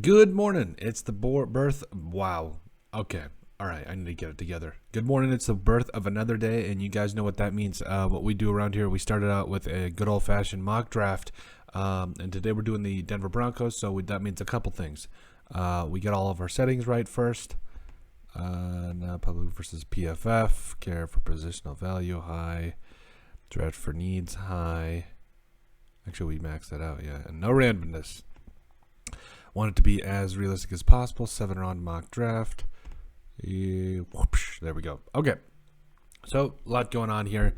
Good morning. It's the birth. Wow. Okay. All right. I need to get it together. Good morning. It's the birth of another day, and you guys know what that means. What we do around here, we started out with a good old-fashioned mock draft, and today we're doing the Denver Broncos, so that means a couple things. We get all of our settings right first. Now public versus PFF, care for positional value, high. Draft for needs, high. Actually, we maxed that out, yeah. And no randomness. Want it to be as realistic as possible. 7-round mock draft. Whoosh, there we go. Okay. So, a lot going on here.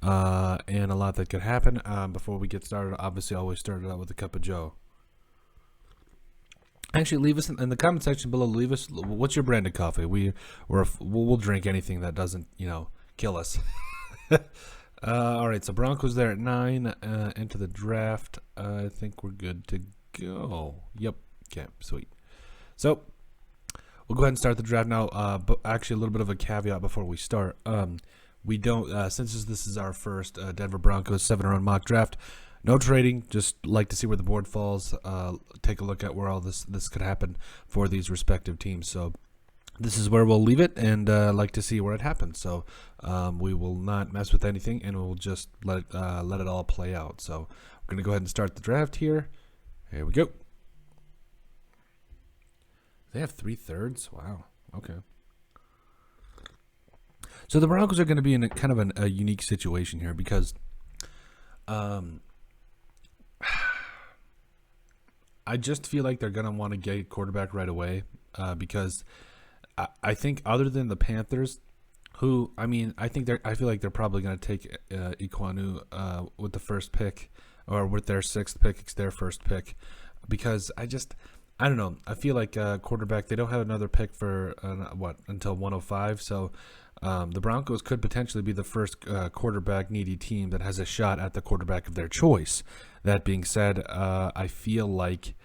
And a lot that could happen. Before we get started, obviously, I always start out with a cup of Joe. Actually, leave us in the comment section below. Leave us, what's your brand of coffee? We'll drink anything that doesn't, kill us. All right, so Broncos there at 9. Into the draft. I think we're good to go. Yep. Okay, sweet. So we'll go ahead and start the draft now. But actually, a little bit of a caveat before we start. We don't, since this is our first Denver Broncos 7-round mock draft, no trading. Just like to see where the board falls. Take a look at where all this could happen for these respective teams. So this is where we'll leave it, and like to see where it happens. So we will not mess with anything, and we'll just let it all play out. So we're gonna go ahead and start the draft here. Here we go. They have 3/3. Wow. Okay. So the Broncos are going to be in kind of a unique situation here because, I just feel like they're going to want to get a quarterback right away because I think other than the Panthers, who I feel like they're probably going to take Iquanu with the first pick or with their 6th pick. It's their first pick because I don't know. I feel like quarterback, they don't have another pick for, until 105. So the Broncos could potentially be the first quarterback-needy team that has a shot at the quarterback of their choice. That being said, I feel like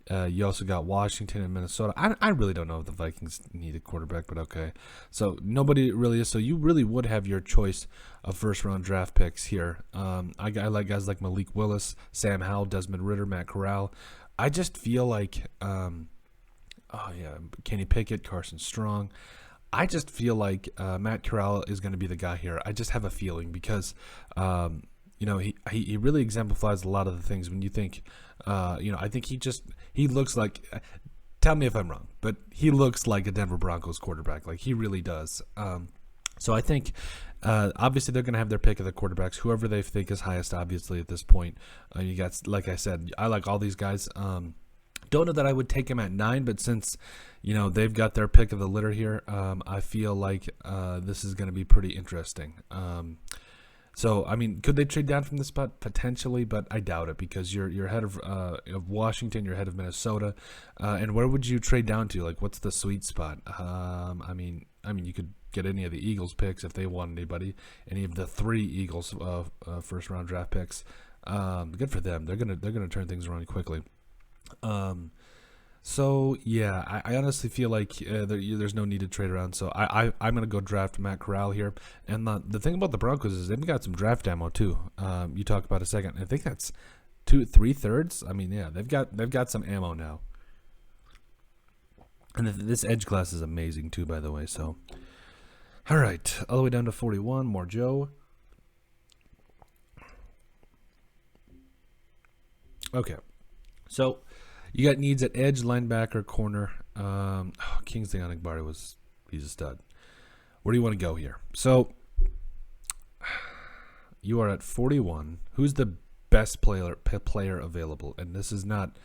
you also got Washington and Minnesota. I really don't know if the Vikings need a quarterback, but okay. So nobody really is. So you really would have your choice of first-round draft picks here. I like guys like Malik Willis, Sam Howell, Desmond Ridder, Matt Corral. I just feel like, Kenny Pickett, Carson Strong. I just feel like Matt Corral is going to be the guy here. I just have a feeling because, he really exemplifies a lot of the things when you think, I think he looks like, tell me if I'm wrong, but he looks like a Denver Broncos quarterback. Like he really does. So I think, obviously they're going to have their pick of the quarterbacks, whoever they think is highest, obviously at this point. You got, like I said, I like all these guys. Don't know that I would take him at 9, but since, they've got their pick of the litter here, I feel like this is going to be pretty interesting. So, could they trade down from this spot? Potentially, but I doubt it because you're ahead of Washington, you're ahead of Minnesota. And where would you trade down to? Like, what's the sweet spot? You could get any of the Eagles picks if they want anybody. Any of the 3 Eagles first-round draft picks. Good for them. They're gonna turn things around quickly. So yeah, I honestly feel like there's no need to trade around. So I'm gonna go draft Matt Corral here. And the thing about the Broncos is they've got some draft ammo too. You talk about a second. I think that's 3/3. They've got some ammo now. And this edge class is amazing too, by the way. So all right, all the way down to 41. More Joe. Okay, so you got needs at edge, linebacker, corner. Kingsley Enagbare he's a stud. Where do you want to go here? So you are at 41. Who's the best player available? And this is not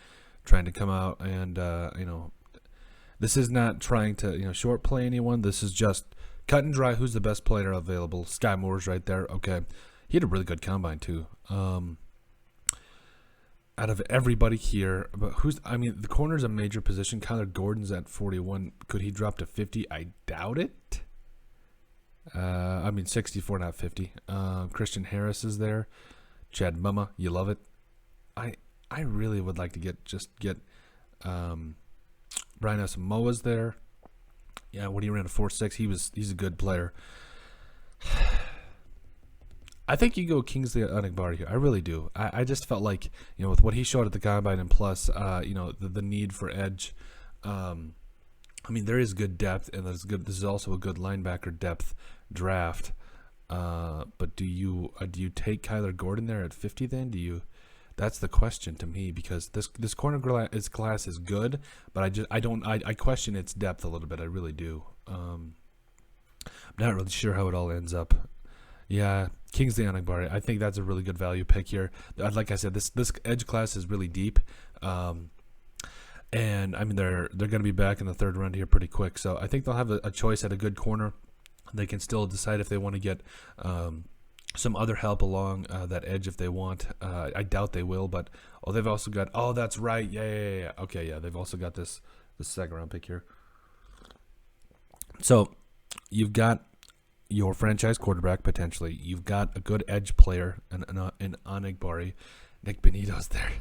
trying to come out and this is not trying to short play anyone. This is just cut and dry. Who's the best player available? Sky Moore's right there. Okay, he had a really good combine too. Out of everybody here, but the corner's a major position. Kyler Gordon's at 41. Could he drop to 50? I doubt it. 64, not 50. Christian Harris is there. Chad Mumma, you love it. I really would like to get Brian Asamoah's there. Yeah, when he ran a 4.6, he's a good player. I think you go Kingsley Enagbare here. I really do. I just felt like, with what he showed at the combine, and plus, the need for edge. There is good depth, and there's good. This is also a good linebacker depth draft. But do you take Kyler Gordon there at 50? Then That's the question to me, because this corner class is good, but I question its depth a little bit. I really do. I'm not really sure how it all ends up. Yeah, Kingsley Enagbare. I think that's a really good value pick here. Like I said, this edge class is really deep, and they're going to be back in the third round here pretty quick. So I think they'll have a choice at a good corner. They can still decide if they want to get some other help along that edge if they want. I doubt they will, but they've also got. Oh, that's right. Yeah. Okay, yeah, they've also got this second round pick here. So you've got your franchise quarterback potentially. You've got a good edge player in Enagbare. Nick Benito's there.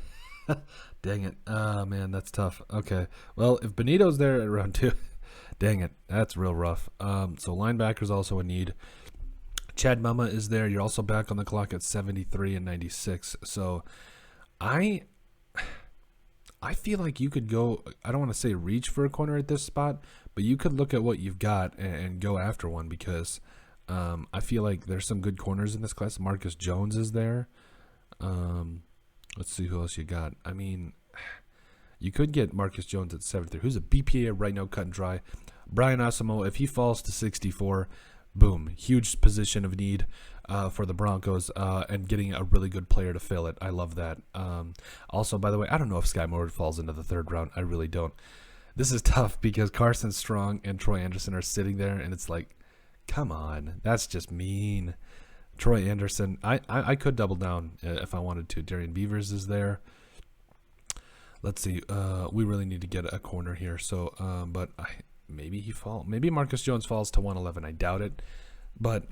Dang it. Oh, man, that's tough. Okay. Well, if Benito's there at round 2, dang it, that's real rough. So linebacker's also a need. Chad Mama is there. You're also back on the clock at 73 and 96. So I feel like you could go, I don't want to say reach for a corner at this spot, but you could look at what you've got and go after one, because I feel like there's some good corners in this class. Marcus Jones is there. Let's see who else you got. You could get Marcus Jones at 73, who's a BPA right now, cut and dry. Brian Asamoah, if he falls to 64, boom, huge position of need for the Broncos, and getting a really good player to fill it. I love that. Also, by the way, I don't know if Sky Moore falls into the third round. I really don't. This is tough because Carson Strong and Troy Anderson are sitting there, and it's like, come on, that's just mean. Troy Anderson, I could double down if I wanted to. Darian Beavers is there. Let's see. We really need to get a corner here. So, but maybe Marcus Jones falls to 111. I doubt it. But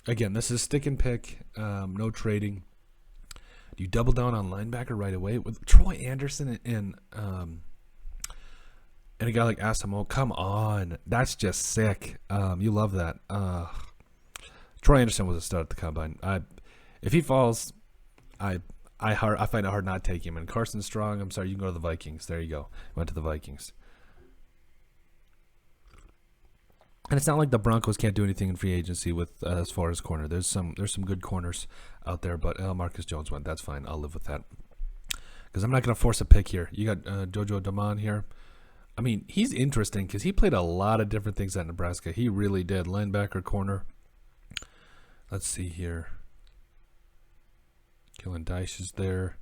again, this is stick and pick. No trading. Do you double down on linebacker right away with Troy Anderson and a guy like Asamoah? Come on, that's just sick. You love that. Troy Anderson was a stud at the combine. If he falls, I find it hard not to take him. And Carson Strong, I'm sorry, you can go to the Vikings. There you go. Went to the Vikings. And it's not like the Broncos can't do anything in free agency with as far as corner. There's some good corners out there, but Marcus Jones went. That's fine. I'll live with that, because I'm not going to force a pick here. You got Jojo Damon here. He's interesting because he played a lot of different things at Nebraska. He really did. Linebacker, corner. Let's see here. Kellen Dyche is there.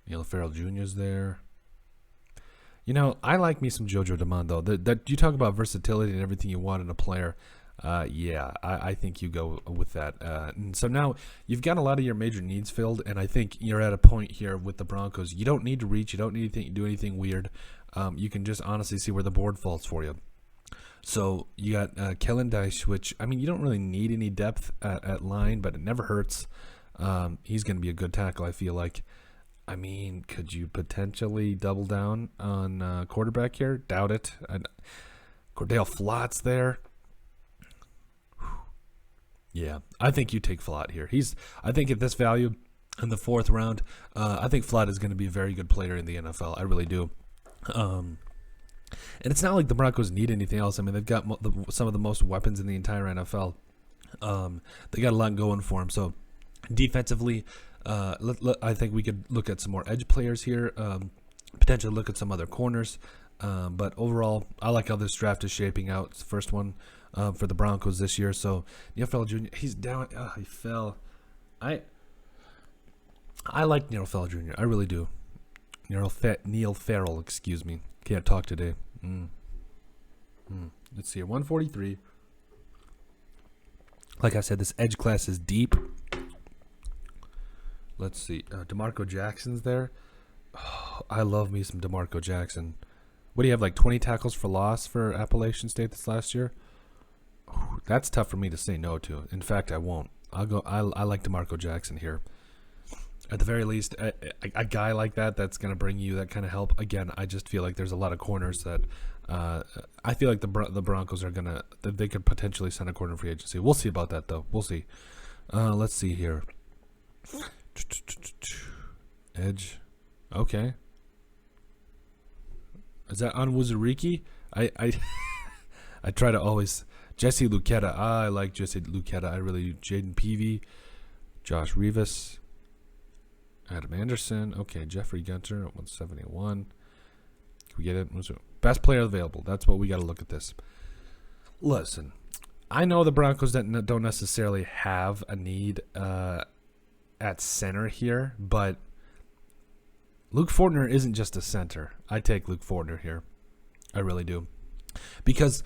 Neil Farrell Jr. is there. I like me some Jojo Damon, though. That you talk about versatility and everything you want in a player. Yeah, I think you go with that. And so now you've got a lot of your major needs filled, and I think you're at a point here with the Broncos. You don't need to reach. You don't need to do anything weird. You can just honestly see where the board falls for you. So you got Kellen Dyche, which, you don't really need any depth at line, but it never hurts. He's going to be a good tackle, I feel like. Could you potentially double down on quarterback here? Doubt it. Cordell Flott's there. Yeah, I think you take Flott here. I think at this value in the fourth round, I think Flott is going to be a very good player in the NFL. I really do. And it's not like the Broncos need anything else. They've got some of the most weapons in the entire NFL. They got a lot going for them. So defensively, I think we could look at some more edge players here, potentially look at some other corners. But overall, I like how this draft is shaping out. It's the first one for the Broncos this year. So Neil Farrell Jr., he's down. He fell. I like Neil Farrell Jr. I really do. Neil Farrell, excuse me. Can't talk today. Let's see here. 143. Like I said, this edge class is deep. Let's see. Demarco Jackson's there. Oh, I love me some Demarco Jackson. What do you have, like 20 tackles for loss for Appalachian State this last year? Oh, that's tough for me to say no to. In fact, I won't. I like Demarco Jackson here. At the very least, a guy like that's going to bring you that kind of help. Again, I just feel like there's a lot of corners that I feel like the Broncos are they could potentially send a corner free agency. We'll see about that, though. We'll see. Let's see here. Edge. Okay. Is that on Wuzuriki? I I try to always Jesse Lucchetta. I like Jesse Lucchetta. I really do. Jaden Peavy, Josh Rivas, Adam Anderson. Okay, Jeffrey Gunter at 171. Can we get it? Best player available. That's what we got to look at this. Listen, I know the Broncos don't necessarily have a need at center here, but Luke Fortner isn't just a center. I take Luke Fortner here. I really do. Because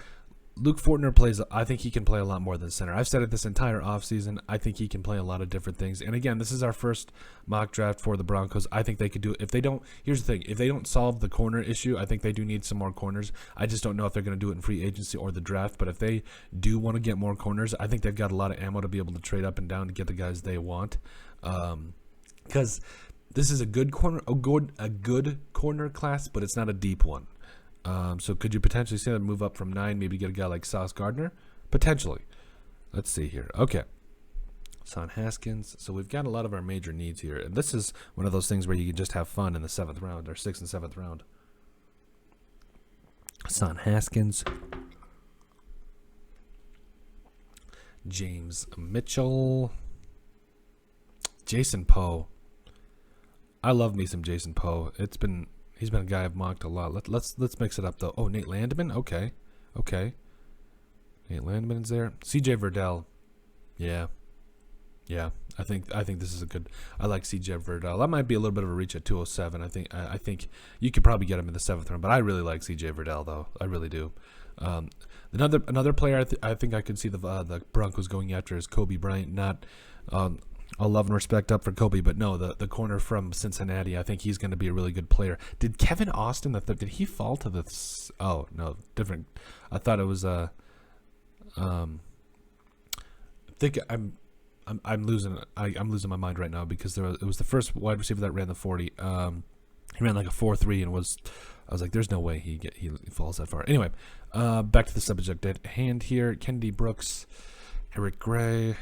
Luke Fortner plays, I think he can play a lot more than center. I've said it this entire offseason. I think he can play a lot of different things. And again, this is our first mock draft for the Broncos. I think they could do it. If they don't, here's the thing. If they don't solve the corner issue, I think they do need some more corners. I just don't know if they're going to do it in free agency or the draft. But if they do want to get more corners, I think they've got a lot of ammo to be able to trade up and down to get the guys they want. Because this is a good corner class, but it's not a deep one. So could you potentially see them move up from 9, maybe get a guy like Sauce Gardner? Potentially. Let's see here. Okay. Son Haskins. So we've got a lot of our major needs here. And this is one of those things where you can just have fun in the 7th round or 6th and 7th round. Son Haskins. James Mitchell. Jason Poe. I love me some Jason Poe. He's been a guy I've mocked a lot. Let's mix it up though. Oh, Nate Landman. Okay. Nate Landman's there. C.J. Verdell. Yeah. I think this is a good. I like C.J. Verdell. That might be a little bit of a reach at 207. I think you could probably get him in the 7th round, but I really like C.J. Verdell though. I really do. Another player I think I could see the Broncos going after is Kobe Bryant. Not. All love and respect up for Kobe, but no, the corner from Cincinnati, I think he's going to be a really good player. Did Kevin Austin, did he fall to the? Oh no, different. I thought it was I think I'm losing. I'm losing my mind right now because it was the first wide receiver that ran the 40. He ran like a 4.3 and I was like, there's no way he falls that far. Anyway, back to the subject at hand here. Kennedy Brooks, Eric Gray.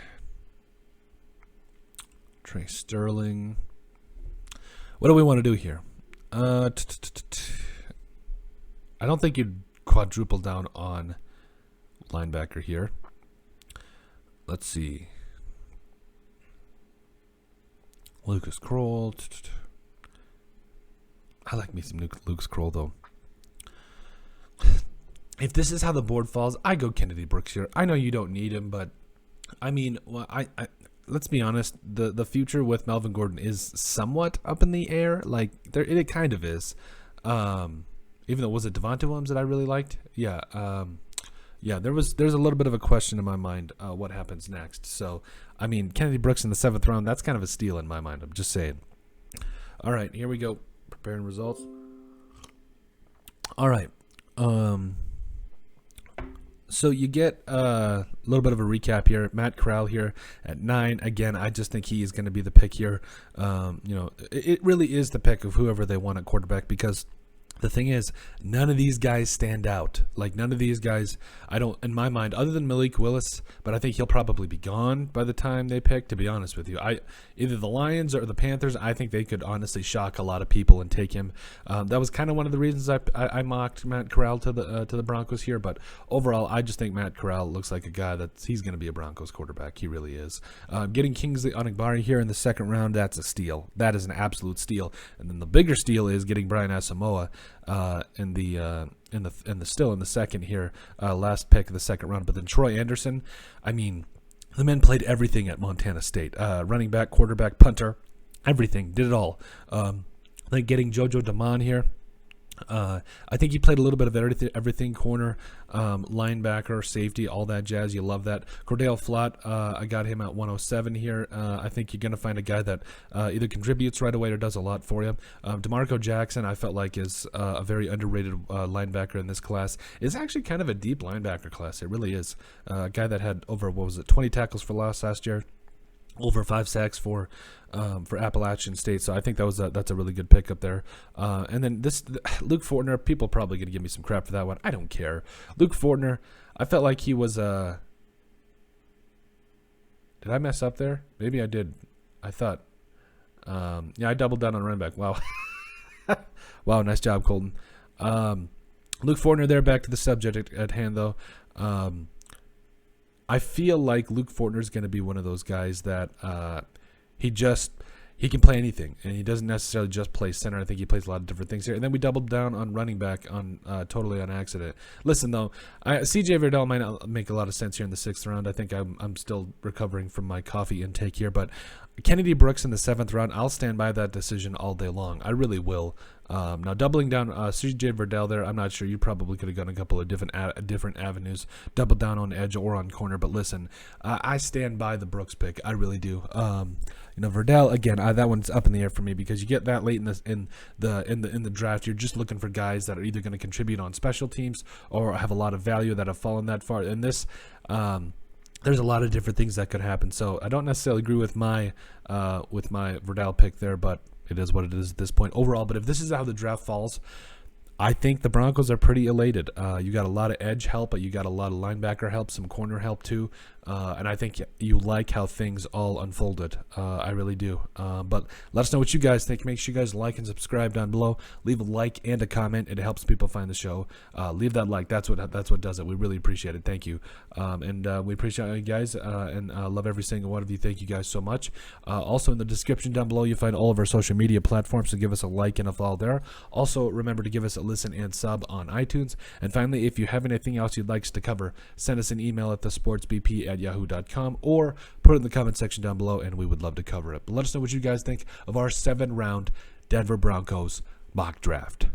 Trey Sterling. What do we want to do here? I don't think you'd quadruple down on linebacker here. Let's see. Lucas Kroll. I like me some Lucas Kroll, though. If this is how the board falls, I go Kennedy Brooks here. I know you don't need him, but I mean, let's be honest, the future with Melvin Gordon is somewhat up in the air. Like it kind of is. Even though was it Devontae Williams that I really liked? Yeah. There's a little bit of a question in my mind what happens next. So I mean Kennedy Brooks in the 7th round, that's kind of a steal in my mind. I'm just saying. All right, here we go. Preparing results. All right. So you get a little bit of a recap here. Matt Corral here at 9. Again, I just think he is going to be the pick here. It really is the pick of whoever they want at quarterback because the thing is, none of these guys stand out. Like, none of these guys, I don't, in my mind, other than Malik Willis, but I think he'll probably be gone by the time they pick, to be honest with you. Either the Lions or the Panthers, I think they could honestly shock a lot of people and take him. That was kind of one of the reasons I mocked Matt Corral to the Broncos here, but overall, I just think Matt Corral looks like a guy he's going to be a Broncos quarterback. He really is. Getting Kingsley Onagbari here in the 2nd round, that's a steal. That is an absolute steal. And then the bigger steal is getting Brian Asamoah in the 2nd here, last pick of the 2nd round. But then Troy Anderson, I mean, the man played everything at Montana State. Running back, quarterback, punter, everything, did it all. Like getting JoJo Damon here. I think he played a little bit of everything, corner, linebacker, safety, all that jazz. You love that. Cordell Flott, I got him at 107 here. I think you're going to find a guy that either contributes right away or does a lot for you. Demarco Jackson, I felt like is a very underrated linebacker in this class. It's actually kind of a deep linebacker class. It really is. A guy that had over, 20 tackles for loss last year. Over 5 sacks for Appalachian State, so I think that's a really good pickup there. And then Luke Fortner, people are probably going to give me some crap for that one. I don't care. Luke Fortner, I felt like he was Did I mess up there? Maybe I did. I thought. Yeah, I doubled down on running back. Wow. Wow, nice job, Colton. Luke Fortner there, back to the subject at hand, though. I feel like Luke Fortner is going to be one of those guys that he can play anything, and he doesn't necessarily just play center. I think he plays a lot of different things here. And then we doubled down on running back on totally on accident. Listen, though, C.J. Verdell might not make a lot of sense here in the 6th round. I think I'm still recovering from my coffee intake here, but Kennedy Brooks in the 7th round, I'll stand by that decision all day long. I really will. Now, doubling down C.J. Verdell there, I'm not sure. You probably could have gone a couple of different avenues, double down on edge or on corner. But listen, I stand by the Brooks pick. I really do. Verdell again. That one's up in the air for me because you get that late in the draft. You're just looking for guys that are either going to contribute on special teams or have a lot of value that have fallen that far. And this. There's a lot of different things that could happen. So I don't necessarily agree with my Verdell pick there, but it is what it is at this point overall. But if this is how the draft falls, I think the Broncos are pretty elated. You got a lot of edge help, but you got a lot of linebacker help, some corner help too. And I think you like how things all unfolded. I really do. But let us know what you guys think. Make sure you guys like and subscribe down below. Leave a like and a comment. It helps people find the show. Leave that like. That's what does it. We really appreciate it. Thank you. And we appreciate you guys and love every single one of you. Thank you guys so much. Also in the description down below, you find all of our social media platforms. So give us a like and a follow there. Also, remember to give us a listen and sub on iTunes. And finally, if you have anything else you'd like us to cover, send us an email at thesportsbp@yahoo.com or put it in the comment section down below, and we would love to cover it. But let us know what you guys think of our 7th round Denver Broncos mock draft.